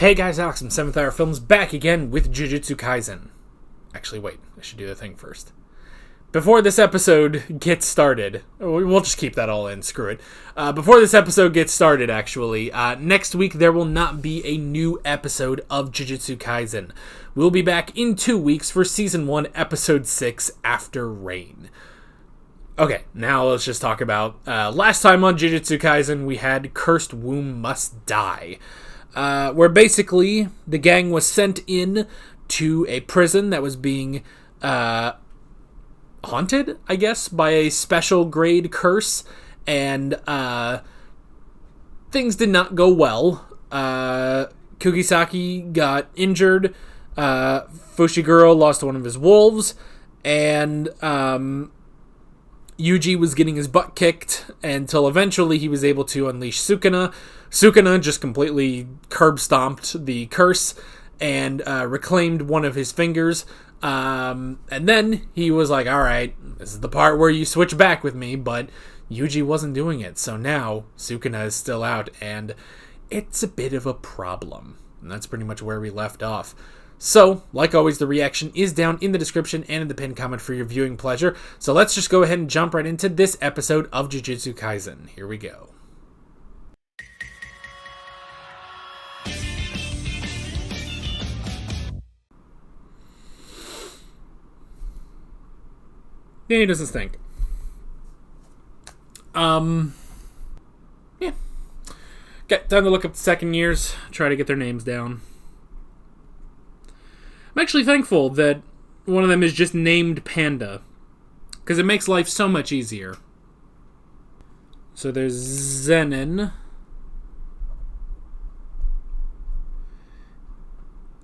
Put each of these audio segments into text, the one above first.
Hey guys, Alex from 7th Hour Films back again with Jujutsu Kaisen. Actually, wait, I should do the thing first. Before this episode gets started, we'll just keep that all in, screw it. Before this episode gets started, actually, next week there will not be a new episode of Jujutsu Kaisen. We'll be back in 2 weeks for Season 1, Episode 6, After Rain. Okay, now let's just talk about, last time on Jujutsu Kaisen we had Cursed Womb Must Die. Where basically the gang was sent in to a prison that was being haunted, I guess, by a special grade curse, and things did not go well. Kugisaki got injured, Fushiguro lost one of his wolves, and Yuji was getting his butt kicked until eventually he was able to unleash Sukuna. Sukuna just completely curb-stomped the curse and reclaimed one of his fingers. And then he was like, alright, this is the part where you switch back with me, but Yuji wasn't doing it. So now Sukuna is still out, and it's a bit of a problem. And that's pretty much where we left off. So, like always, the reaction is down in the description and in the pinned comment for your viewing pleasure. So let's just go ahead and jump right into this episode of Jujutsu Kaisen. Here we go. Yeah, he doesn't stink. Yeah. Got time to look up the second years, try to get their names down. I'm actually thankful that one of them is just named Panda, because it makes life so much easier. So there's Zenin,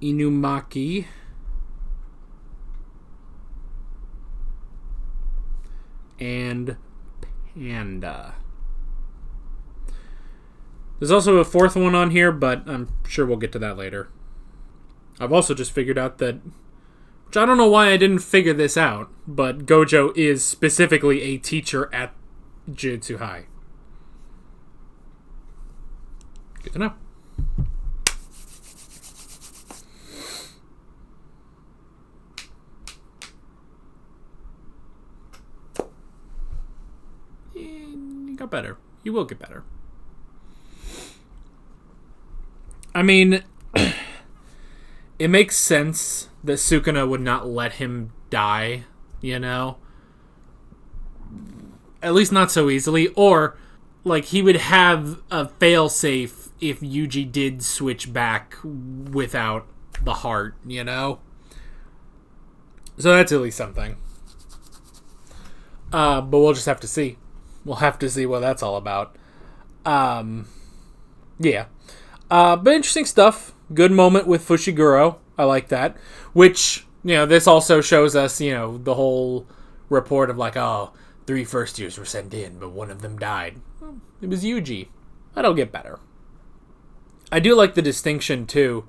Inumaki, and Panda. There's also a fourth one on here, but I'm sure we'll get to that later. I've also just figured out that, which I don't know why I didn't figure this out, but Gojo is specifically a teacher at Jujutsu High. Good to know. You got better. You will get better. I mean, it makes sense that Sukuna would not let him die, you know? At least not so easily. Or, like, he would have a failsafe if Yuji did switch back without the heart, you know? So that's at least something. But we'll just have to see. We'll have to see what that's all about. Yeah. But interesting stuff. Good moment with Fushiguro. I like that. Which, you know, this also shows us, you know, the whole report of like, oh, 3 first years were sent in, but one of them died. Well, it was Yuji. That'll get better. I do like the distinction, too,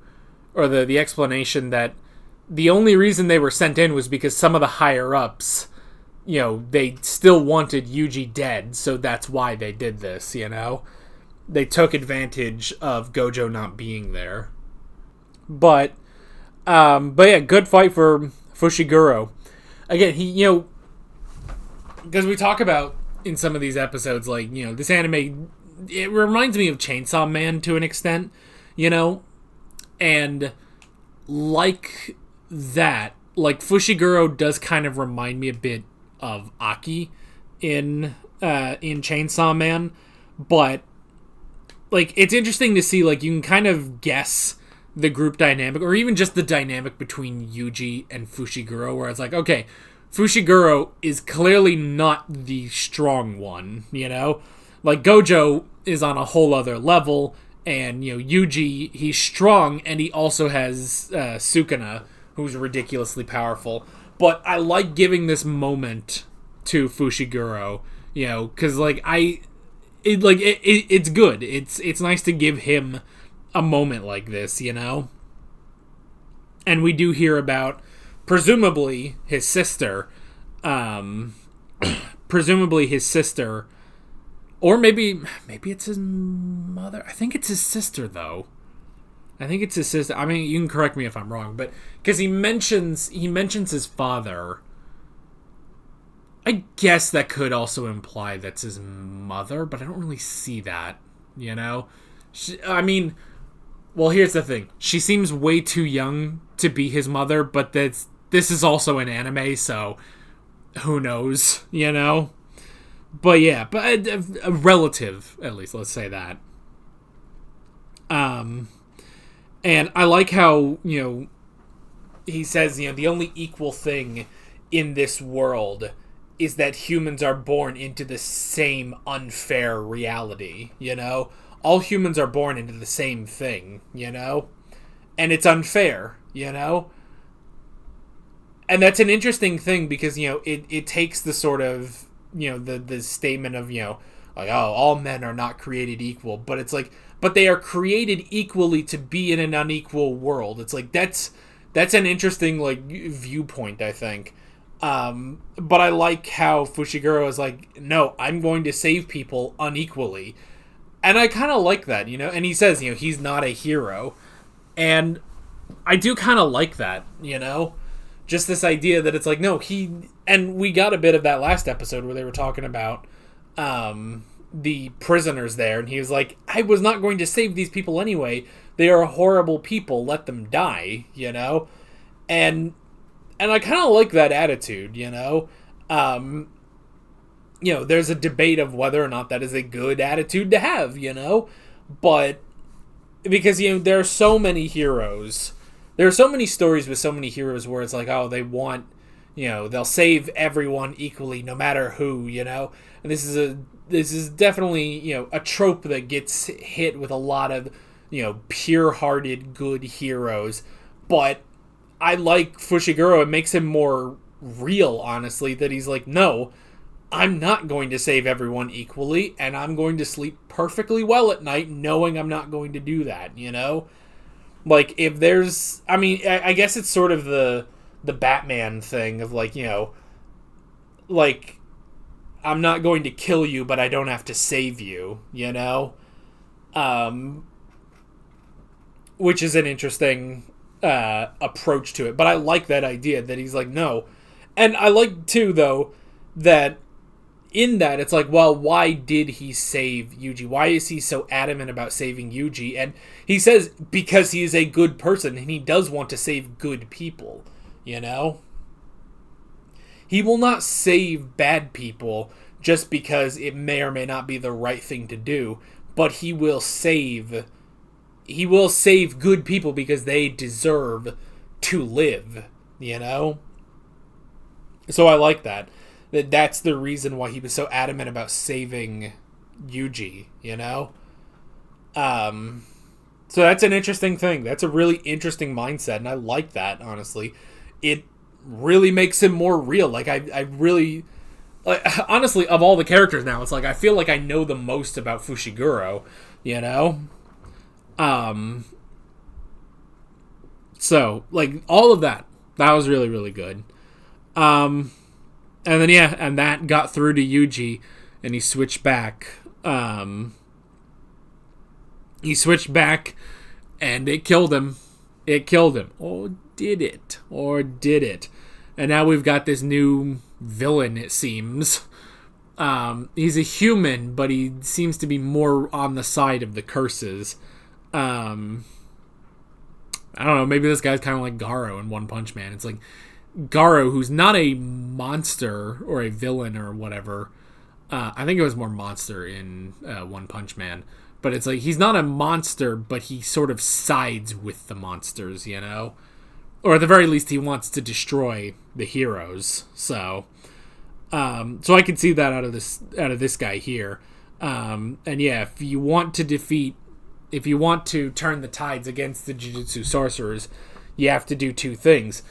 or the explanation that the only reason they were sent in was because some of the higher-ups, you know, they still wanted Yuji dead, so that's why they did this, you know? They took advantage of Gojo not being there. But yeah, good fight for Fushiguro. Again, he, you know, because we talk about in some of these episodes, like, you know, this anime, it reminds me of Chainsaw Man to an extent, you know? And like that, like, Fushiguro does kind of remind me a bit of Aki in Chainsaw Man, but like, it's interesting to see, like, you can kind of guess the group dynamic, or even just the dynamic between Yuji and Fushiguro, where it's like, okay, Fushiguro is clearly not the strong one, you know? Like, Gojo is on a whole other level, and, you know, Yuji, he's strong, and he also has Sukuna, who's ridiculously powerful. But I like giving this moment to Fushiguro, you know, because, like, it's good. It's nice to give him a moment like this, you know? And we do hear about, presumably, his sister, or maybe it's his mother. I think it's his sister, though. I think it's his sister. I mean, you can correct me if I'm wrong, but because he mentions his father. I guess that could also imply that's his mother, but I don't really see that, you know? I mean, well, here's the thing. She seems way too young to be his mother, but this is also an anime, so who knows, you know? But yeah, but a relative, at least, let's say that. And I like how, he says, the only equal thing in this world is that humans are born into the same unfair reality, All humans are born into the same thing, And it's unfair, And that's an interesting thing because, it takes the sort of, the statement of, like, oh, all men are not created equal. But it's like, but they are created equally to be in an unequal world. It's like, that's an interesting, like, viewpoint, I think. But I like how Fushiguro is like, no, I'm going to save people unequally. And I kind of like that, And he says, he's not a hero. And I do kind of like that, Just this idea that it's like, no, and we got a bit of that last episode where they were talking about the prisoners there. And he was like, I was not going to save these people anyway. They are horrible people. Let them die, And I kind of like that attitude, There's a debate of whether or not that is a good attitude to have, But because, there are so many heroes. There are so many stories with so many heroes where it's like, oh, they want, they'll save everyone equally no matter who, And this is definitely, a trope that gets hit with a lot of, pure-hearted good heroes. But I like Fushiguro. It makes him more real, honestly, that he's like, no, I'm not going to save everyone equally, and I'm going to sleep perfectly well at night knowing I'm not going to do that, Like, if there's... I mean, I guess it's sort of the Batman thing of, like, like, I'm not going to kill you, but I don't have to save you, Which is an interesting approach to it. But I like that idea that he's like, no. And I like, too, though, that in that, it's like, well, why did he save Yuji? Why is he so adamant about saving Yuji? And he says, because he is a good person, and he does want to save good people, He will not save bad people just because it may or may not be the right thing to do, but he will save good people because they deserve to live, So I like that. That's the reason why he was so adamant about saving Yuji, So that's an interesting thing. That's a really interesting mindset, and I like that, honestly. It really makes him more real. Like, I really... Like, honestly, of all the characters now, it's like, I feel like I know the most about Fushiguro, So, like, all of that was really, really good. And then, yeah, and that got through to Yuji, and he switched back. He switched back, and it killed him. It killed him. Or did it? And now we've got this new villain, it seems. He's a human, but he seems to be more on the side of the curses. I don't know, maybe this guy's kind of like Garo in One Punch Man. It's like Garo, who's not a monster or a villain or whatever. I think it was more monster in One Punch Man. But it's like, he's not a monster, but he sort of sides with the monsters, Or at the very least, he wants to destroy the heroes. So I can see that out of this guy here. And yeah, if you want to turn the tides against the Jujutsu sorcerers, you have to do two things.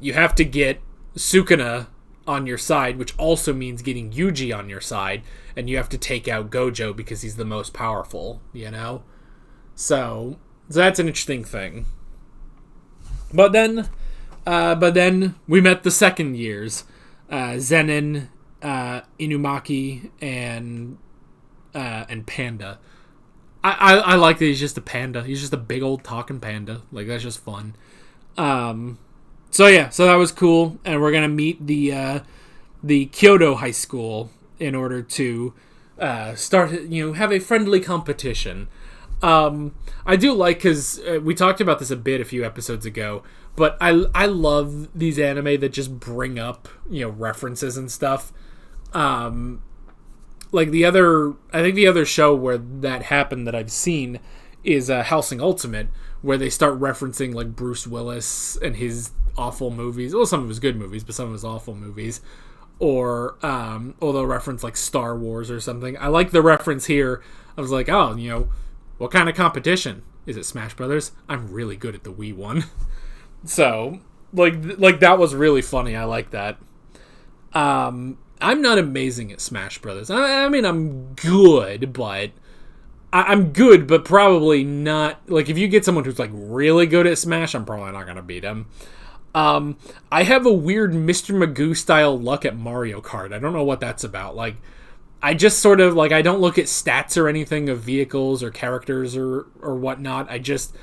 You have to get Sukuna on your side, which also means getting Yuji on your side, and you have to take out Gojo because he's the most powerful, So that's an interesting thing. But then we met the second years, Zenin, Inumaki, and Panda. I like that he's just a panda. He's just a big old talking panda. Like, that's just fun. So yeah, so that was cool, and we're gonna meet the Kyoto High School in order to start, have a friendly competition. I do like, because we talked about this a bit a few episodes ago, but I love these anime that just bring up, references and stuff. Like I think the other show where that happened that I've seen is Hellsing Ultimate, where they start referencing like Bruce Willis and his awful movies. Well, some of his good movies, but some of his awful movies. Or they'll reference like Star Wars or something. I like the reference here. I was like, oh, what kind of competition? Is it Smash Brothers? I'm really good at the Wii one. So, like that was really funny. I like that. I'm not amazing at Smash Brothers. I mean, I'm good, but I'm good, but probably not. Like, if you get someone who's like really good at Smash, I'm probably not gonna beat him. I have a weird Mr. Magoo style luck at Mario Kart. I don't know what that's about. Like, I just sort of like, I don't look at stats or anything of vehicles or characters or whatnot. I just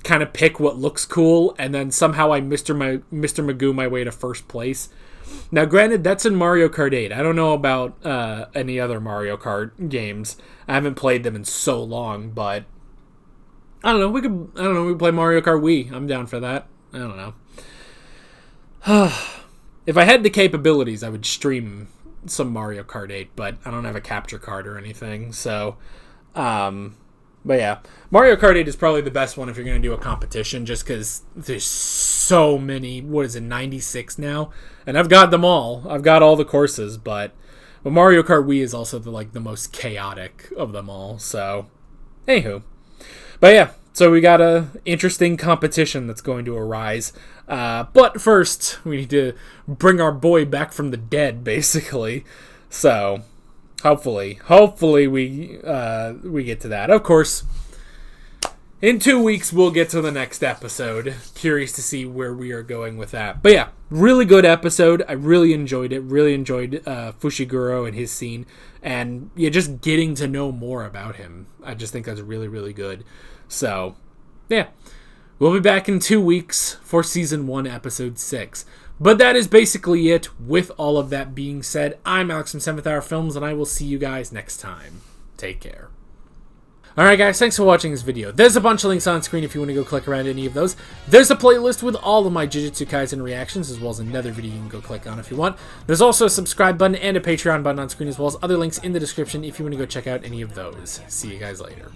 kind of pick what looks cool, and then somehow I Mr. Magoo my way to first place. Now, granted, that's in Mario Kart 8. I don't know about any other Mario Kart games. I haven't played them in so long, but I don't know. We could play Mario Kart Wii. I'm down for that. I don't know. If I had the capabilities, I would stream some Mario Kart 8, but I don't have a capture card or anything. So, but yeah, Mario Kart 8 is probably the best one if you're going to do a competition, just because there's so many. What is it, 96 now? And I've got them all. I've got all the courses, but Mario Kart Wii is also the most chaotic of them all. So, anywho. But yeah, so we got a interesting competition that's going to arise. But first, we need to bring our boy back from the dead, basically. So, hopefully we get to that. Of course, in 2 weeks we'll get to the next episode. Curious to see where we are going with that. But yeah, really good episode. I really enjoyed it. Really enjoyed Fushiguro and his scene, and yeah, just getting to know more about him. I just think that's really, really good. So, yeah. We'll be back in 2 weeks for Season 1, Episode 6. But that is basically it. With all of that being said, I'm Alex from 7th Hour Films, and I will see you guys next time. Take care. Alright guys, thanks for watching this video. There's a bunch of links on screen if you want to go click around any of those. There's a playlist with all of my Jujutsu Kaisen reactions, as well as another video you can go click on if you want. There's also a subscribe button and a Patreon button on screen, as well as other links in the description if you want to go check out any of those. See you guys later.